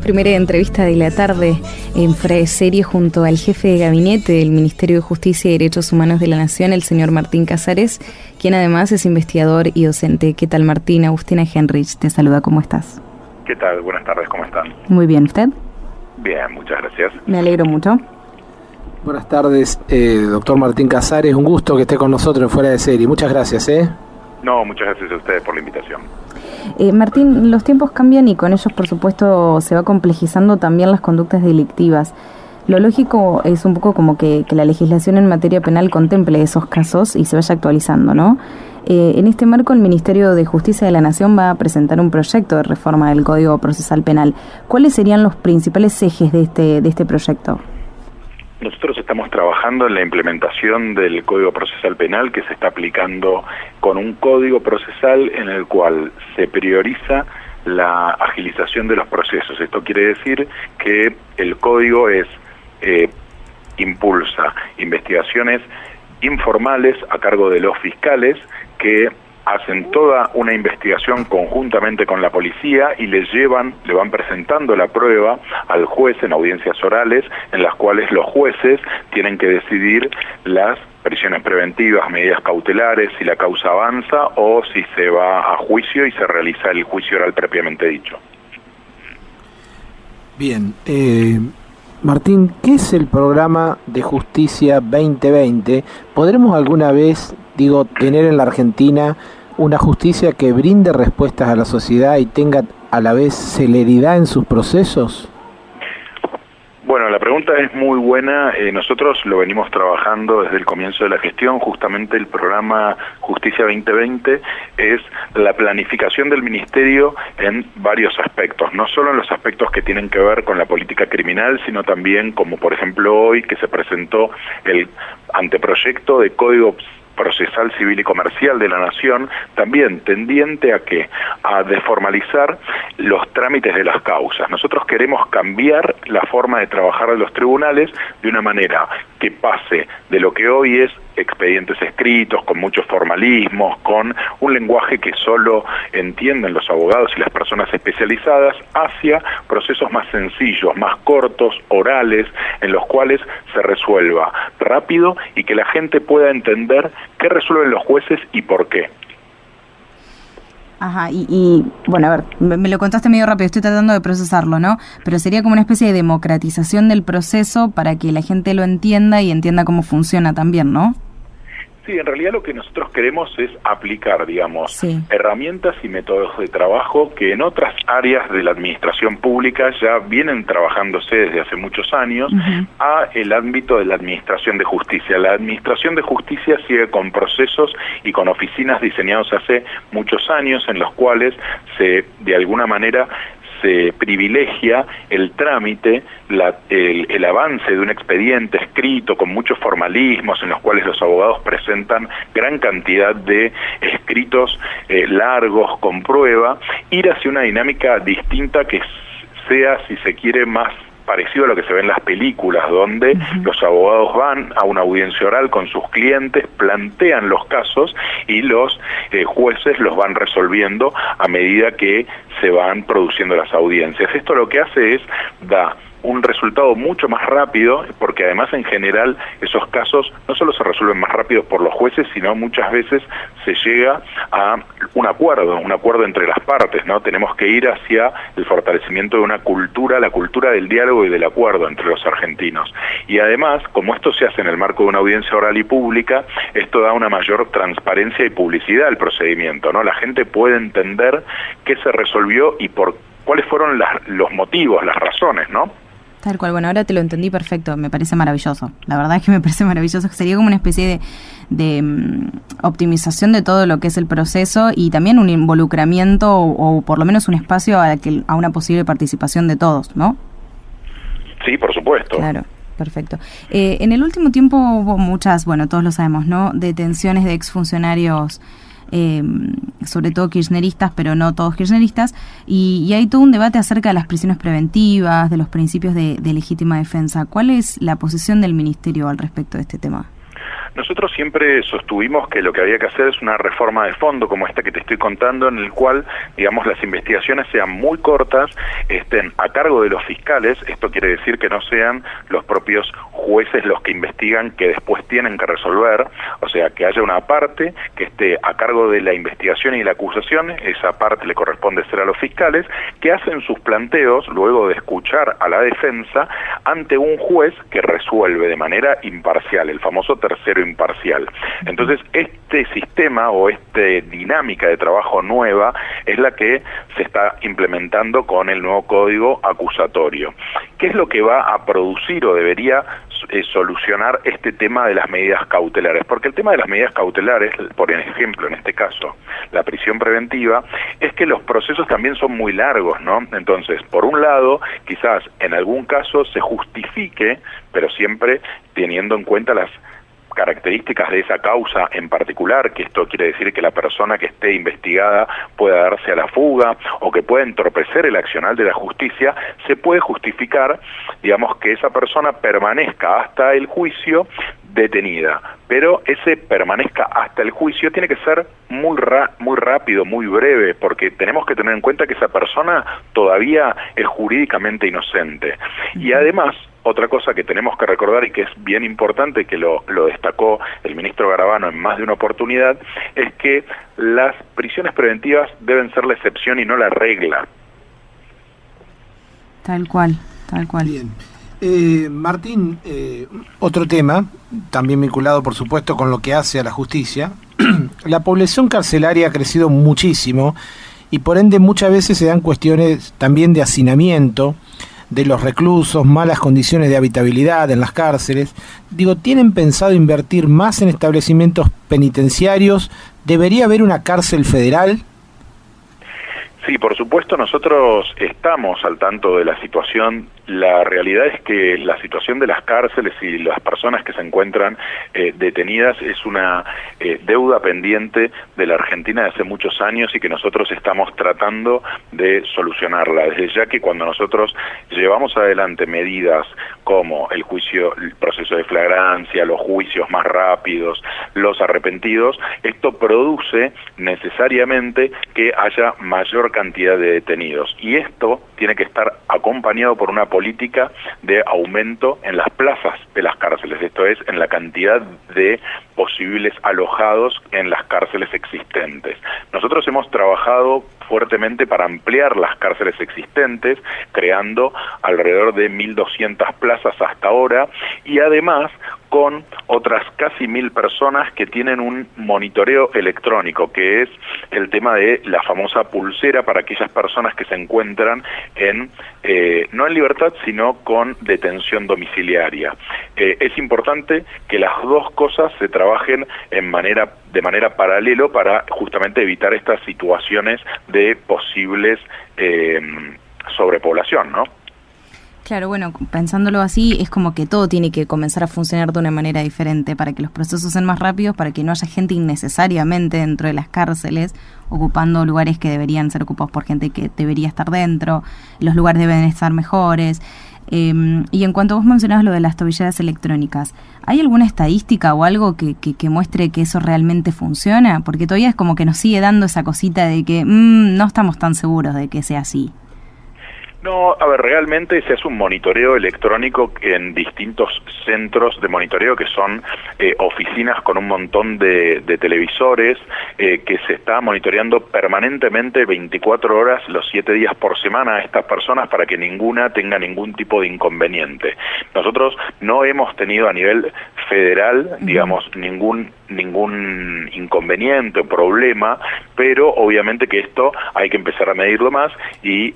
Primera entrevista de la tarde en Fuera de Serie junto al jefe de gabinete del Ministerio de Justicia y Derechos Humanos de la Nación, el señor Martín Casares, quien además es investigador y docente. ¿Qué tal, Martín? Agustina Henrich te saluda, ¿cómo estás? ¿Qué tal? Buenas tardes, ¿cómo están? Muy bien, ¿usted? Bien, muchas gracias. Me alegro mucho. Buenas tardes, doctor Martín Casares, un gusto que esté con nosotros en Fuera de Serie. Muchas gracias. No, muchas gracias a ustedes por la invitación. Martín, los tiempos cambian y con ellos, por supuesto, se va complejizando también las conductas delictivas. Lo lógico es un poco como que la legislación en materia penal contemple esos casos y se vaya actualizando, ¿no? En este marco, el Ministerio de Justicia de la Nación va a presentar un proyecto de reforma del Código Procesal Penal. ¿Cuáles serían los principales ejes de este proyecto? Nosotros estamos trabajando en la implementación del Código Procesal Penal que se está aplicando con un código procesal en el cual se prioriza la agilización de los procesos. Esto quiere decir que el código impulsa investigaciones informales a cargo de los fiscales que hacen toda una investigación conjuntamente con la policía y le van presentando la prueba al juez en audiencias orales, en las cuales los jueces tienen que decidir las prisiones preventivas, medidas cautelares, si la causa avanza o si se va a juicio y se realiza el juicio oral propiamente dicho. Bien, Martín, ¿qué es el programa de Justicia 2020? ¿Podremos alguna vez, tener en la Argentina una justicia que brinde respuestas a la sociedad y tenga a la vez celeridad en sus procesos? Bueno, la pregunta es muy buena. Nosotros lo venimos trabajando desde el comienzo de la gestión. Justamente el programa Justicia 2020 es la planificación del Ministerio en varios aspectos, no solo en los aspectos que tienen que ver con la política criminal, sino también, como por ejemplo hoy, que se presentó el anteproyecto de Código Procesal Civil y Comercial de la Nación, también tendiente a desformalizar los trámites de las causas. Nosotros queremos cambiar la forma de trabajar de los tribunales de una manera que pase de lo que hoy es expedientes escritos, con muchos formalismos, con un lenguaje que solo entienden los abogados y las personas especializadas, hacia procesos más sencillos, más cortos, orales, en los cuales se resuelva rápido y que la gente pueda entender qué resuelven los jueces y por qué. Ajá, y bueno, a ver, me lo contaste medio rápido, estoy tratando de procesarlo, ¿no? Pero sería como una especie de democratización del proceso para que la gente lo entienda y entienda cómo funciona también, ¿no? Sí, en realidad lo que nosotros queremos es aplicar, herramientas y métodos de trabajo que en otras áreas de la administración pública ya vienen trabajándose desde hace muchos años a el ámbito de la administración de justicia. La administración de justicia sigue con procesos y con oficinas diseñados hace muchos años en los cuales de alguna manera se privilegia el trámite, el avance de un expediente escrito con muchos formalismos en los cuales los abogados presentan gran cantidad de escritos largos con prueba, ir hacia una dinámica distinta que sea, si se quiere, más parecido a lo que se ve en las películas, donde los abogados van a una audiencia oral con sus clientes, plantean los casos y los jueces los van resolviendo a medida que se van produciendo las audiencias. Esto lo que hace es da un resultado mucho más rápido, porque además en general esos casos no solo se resuelven más rápido por los jueces, sino muchas veces se llega a un acuerdo entre las partes, ¿no? Tenemos que ir hacia el fortalecimiento de una cultura, la cultura del diálogo y del acuerdo entre los argentinos. Y además, como esto se hace en el marco de una audiencia oral y pública, esto da una mayor transparencia y publicidad al procedimiento, ¿no? La gente puede entender qué se resolvió y cuáles fueron los motivos, las razones, ¿no? Tal cual, bueno, ahora te lo entendí perfecto, me parece maravilloso. La verdad es que me parece maravilloso, que sería como una especie de optimización de todo lo que es el proceso y también un involucramiento o por lo menos un espacio a una posible participación de todos, ¿no? Sí, por supuesto. Claro, perfecto. En el último tiempo hubo muchas, todos lo sabemos, ¿no?, detenciones de exfuncionarios, sobre todo kirchneristas, pero no todos kirchneristas, y hay todo un debate acerca de las prisiones preventivas, de los principios de legítima defensa. ¿Cuál es la posición del Ministerio al respecto de este tema? Nosotros siempre sostuvimos que lo que había que hacer es una reforma de fondo como esta que te estoy contando, en el cual, digamos, las investigaciones sean muy cortas, estén a cargo de los fiscales. Esto quiere decir que no sean los propios jueces los que investigan, que después tienen que resolver, o sea, que haya una parte que esté a cargo de la investigación y la acusación. Esa parte le corresponde ser a los fiscales, que hacen sus planteos luego de escuchar a la defensa ante un juez que resuelve de manera imparcial, el famoso tercero imparcial. Entonces, este sistema o esta dinámica de trabajo nueva es la que se está implementando con el nuevo código acusatorio. ¿Qué es lo que va a producir o debería solucionar este tema de las medidas cautelares? Porque el tema de las medidas cautelares, por ejemplo, en este caso, la prisión preventiva, es que los procesos también son muy largos, ¿no? Entonces, por un lado, quizás en algún caso se justifique, pero siempre teniendo en cuenta las características de esa causa en particular, que esto quiere decir que la persona que esté investigada pueda darse a la fuga o que pueda entorpecer el accionar de la justicia, se puede justificar, digamos, que esa persona permanezca hasta el juicio detenida, pero ese permanezca hasta el juicio tiene que ser muy rápido, muy breve, porque tenemos que tener en cuenta que esa persona todavía es jurídicamente inocente. Y además, otra cosa que tenemos que recordar y que es bien importante, que lo destacó el ministro Garabano en más de una oportunidad, es que las prisiones preventivas deben ser la excepción y no la regla. Tal cual, tal cual. Bien. Martín, otro tema, también vinculado por supuesto con lo que hace a la justicia. La población carcelaria ha crecido muchísimo y por ende muchas veces se dan cuestiones también de hacinamiento de los reclusos, malas condiciones de habitabilidad en las cárceles. Digo, ¿tienen pensado invertir más en establecimientos penitenciarios? ¿Debería haber una cárcel federal? Sí, por supuesto, nosotros estamos al tanto de la situación. La realidad es que la situación de las cárceles y las personas que se encuentran detenidas es una deuda pendiente de la Argentina de hace muchos años y que nosotros estamos tratando de solucionarla. Desde ya que cuando nosotros llevamos adelante medidas como el juicio, el proceso de flagrancia, los juicios más rápidos, los arrepentidos, esto produce necesariamente que haya mayor cantidad de detenidos. Y esto tiene que estar acompañado por una política de aumento en las plazas de las cárceles, esto es, en la cantidad de posibles alojados en las cárceles existentes. Nosotros hemos trabajado fuertemente para ampliar las cárceles existentes, creando alrededor de 1.200 plazas hasta ahora, y además con otras casi 1.000 personas que tienen un monitoreo electrónico, que es el tema de la famosa pulsera para aquellas personas que se encuentran no en libertad, sino con detención domiciliaria. Es importante que las dos cosas se trabajen de manera paralelo para justamente evitar estas situaciones de posibles sobrepoblación, ¿no? Claro, bueno, pensándolo así, es como que todo tiene que comenzar a funcionar de una manera diferente para que los procesos sean más rápidos, para que no haya gente innecesariamente dentro de las cárceles, ocupando lugares que deberían ser ocupados por gente que debería estar dentro, los lugares deben estar mejores. Y en cuanto vos mencionabas lo de las tobilleras electrónicas, ¿hay alguna estadística o algo que muestre que eso realmente funciona? Porque todavía es como que nos sigue dando esa cosita de que no estamos tan seguros de que sea así. No, a ver, realmente se hace un monitoreo electrónico en distintos centros de monitoreo que son oficinas con un montón de televisores que se está monitoreando permanentemente 24 horas los 7 días por semana a estas personas para que ninguna tenga ningún tipo de inconveniente. Nosotros no hemos tenido a nivel federal, digamos, ningún inconveniente o problema, pero obviamente que esto hay que empezar a medirlo más y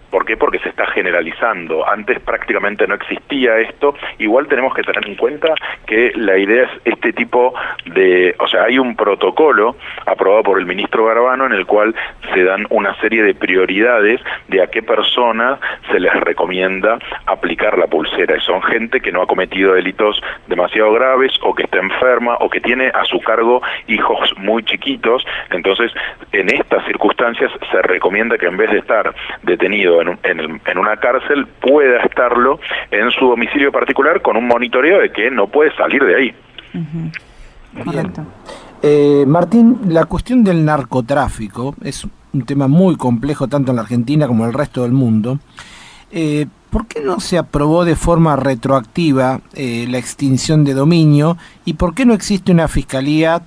¿por qué? Porque se está generalizando. Antes prácticamente no existía esto. Igual tenemos que tener en cuenta que la idea es este tipo de... O sea, hay un protocolo aprobado por el ministro Garabano en el cual se dan una serie de prioridades de a qué personas se les recomienda aplicar la pulsera. Y son gente que no ha cometido delitos demasiado graves o que está enferma o que tiene a su cargo hijos muy chiquitos. Entonces, en estas circunstancias se recomienda que en vez de estar detenido en una cárcel, pueda estarlo en su domicilio particular con un monitoreo de que no puede salir de ahí. Bien. Martín, la cuestión del narcotráfico es un tema muy complejo tanto en la Argentina como en el resto del mundo. ¿Por qué no se aprobó de forma retroactiva la extinción de dominio y por qué no existe una fiscalía,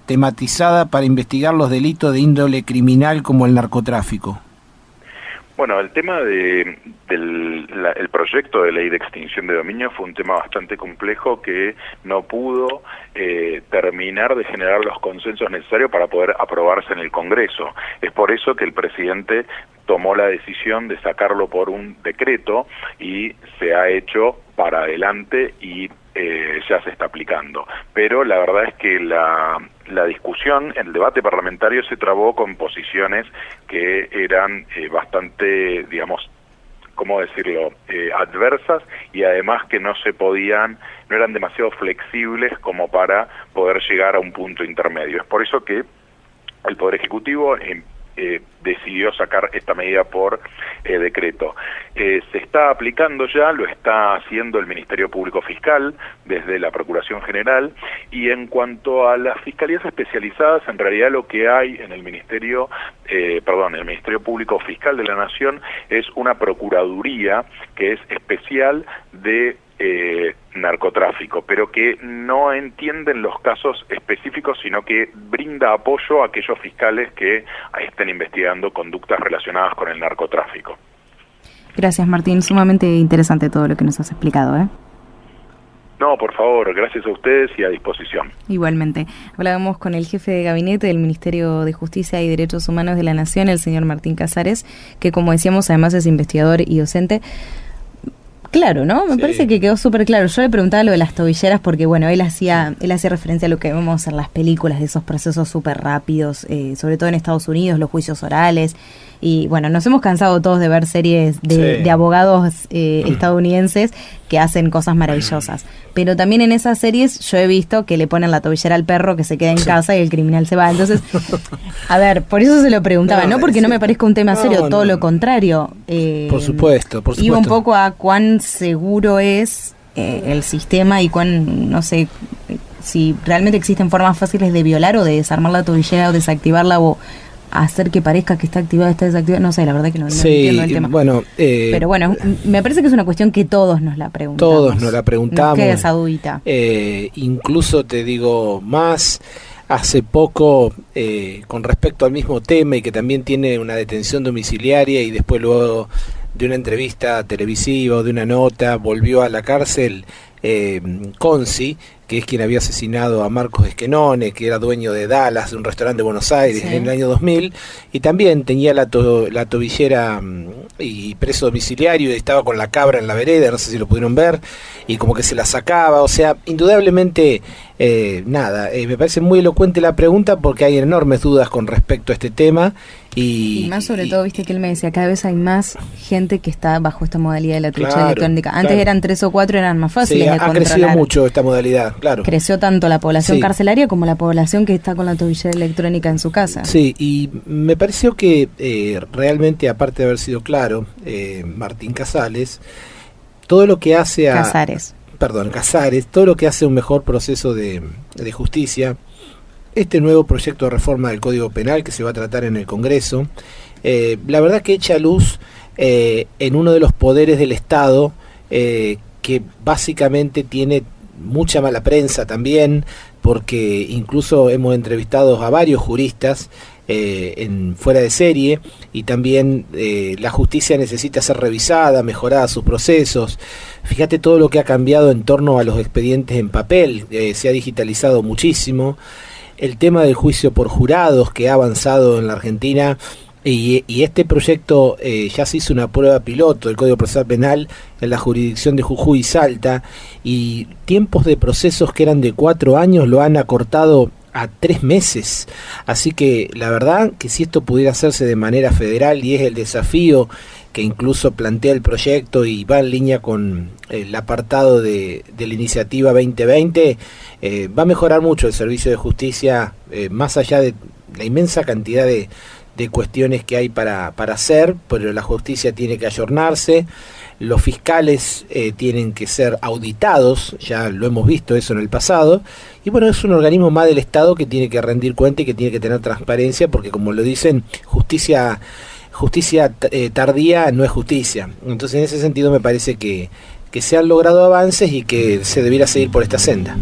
tematizada para investigar los delitos de índole criminal como el narcotráfico? Bueno, el tema el proyecto de ley de extinción de dominio fue un tema bastante complejo que no pudo terminar de generar los consensos necesarios para poder aprobarse en el Congreso. Es por eso que el presidente tomó la decisión de sacarlo por un decreto y se ha hecho para adelante y ya se está aplicando. Pero la verdad es que la discusión, el debate parlamentario se trabó con posiciones que eran bastante, ¿cómo decirlo?, adversas, y además que no eran demasiado flexibles como para poder llegar a un punto intermedio. Es por eso que el Poder Ejecutivo decidió sacar esta medida por decreto. Se está aplicando ya, lo está haciendo el Ministerio Público Fiscal desde la Procuración General, y en cuanto a las fiscalías especializadas, en realidad lo que hay en el Ministerio Público Fiscal de la Nación es una procuraduría que es especial de narcotráfico, pero que no entienden los casos específicos, sino que brinda apoyo a aquellos fiscales que estén investigando conductas relacionadas con el narcotráfico. Gracias, Martín, sumamente interesante todo lo que nos has explicado, No, por favor, gracias a ustedes y a disposición. Igualmente. Hablábamos con el jefe de gabinete del Ministerio de Justicia y Derechos Humanos de la Nación, el señor Martín Casares, que, como decíamos, además es investigador y docente. Claro, ¿no? Me parece que quedó súper claro. Yo le preguntaba lo de las tobilleras porque, bueno, él hacía referencia a lo que vemos en las películas, de esos procesos súper rápidos, sobre todo en Estados Unidos, los juicios orales. Y, bueno, nos hemos cansado todos de ver series de abogados estadounidenses que hacen cosas maravillosas. Pero también en esas series yo he visto que le ponen la tobillera al perro que se queda en casa y el criminal se va. Entonces, a ver, por eso se lo preguntaba, no porque no me parezca un tema serio, todo lo contrario. Por supuesto. Iba un poco a cuán seguro es el sistema y cuán, no sé, si realmente existen formas fáciles de violar o de desarmar la tobillera o desactivarla o hacer que parezca que está activada, está desactivada. No sé, la verdad que no entiendo el tema. Bueno, pero bueno, me parece que es una cuestión que todos nos la preguntamos. Todos nos la preguntamos. Nos queda esa dudita. Incluso te digo más, hace poco, con respecto al mismo tema y que también tiene una detención domiciliaria y después luego de una entrevista televisiva o de una nota volvió a la cárcel, Conci, que es quien había asesinado a Marcos Esquenone, que era dueño de Dallas, de un restaurante de Buenos Aires, en el año 2000, y también tenía la tobillera y preso domiciliario, y estaba con la cabra en la vereda, no sé si lo pudieron ver, y como que se la sacaba. O sea, indudablemente, me parece muy elocuente la pregunta porque hay enormes dudas con respecto a este tema. Y más sobre todo, viste que él me decía, cada vez hay más gente que está bajo esta modalidad de la tobillera electrónica. Antes eran 3 o 4, eran más fáciles de controlar. Ha crecido mucho esta modalidad, claro. Creció tanto la población carcelaria como la población que está con la tobillera electrónica en su casa. Sí, y me pareció que realmente, aparte de haber sido claro, Martín Casares, todo lo que hace Casares, todo lo que hace un mejor proceso de justicia, este nuevo proyecto de reforma del Código Penal que se va a tratar en el Congreso, la verdad que echa luz en uno de los poderes del Estado que básicamente tiene mucha mala prensa también, porque incluso hemos entrevistado a varios juristas en fuera de serie, y también la justicia necesita ser revisada, mejorada sus procesos. Fíjate todo lo que ha cambiado en torno a los expedientes en papel, se ha digitalizado muchísimo. El tema del juicio por jurados que ha avanzado en la Argentina, y este proyecto ya se hizo una prueba piloto del Código Procesal Penal en la jurisdicción de Jujuy y Salta, y tiempos de procesos que eran de 4 años lo han acortado a 3 meses. Así que la verdad que si esto pudiera hacerse de manera federal, y es el desafío que incluso plantea el proyecto y va en línea con el apartado de la iniciativa 2020, va a mejorar mucho el servicio de justicia, más allá de la inmensa cantidad de de cuestiones que hay para hacer, pero la justicia tiene que ayornarse, los fiscales tienen que ser auditados, ya lo hemos visto eso en el pasado, y bueno, es un organismo más del Estado que tiene que rendir cuenta y que tiene que tener transparencia, porque como lo dicen, justicia tardía no es justicia. Entonces en ese sentido me parece que se han logrado avances y que se debiera seguir por esta senda.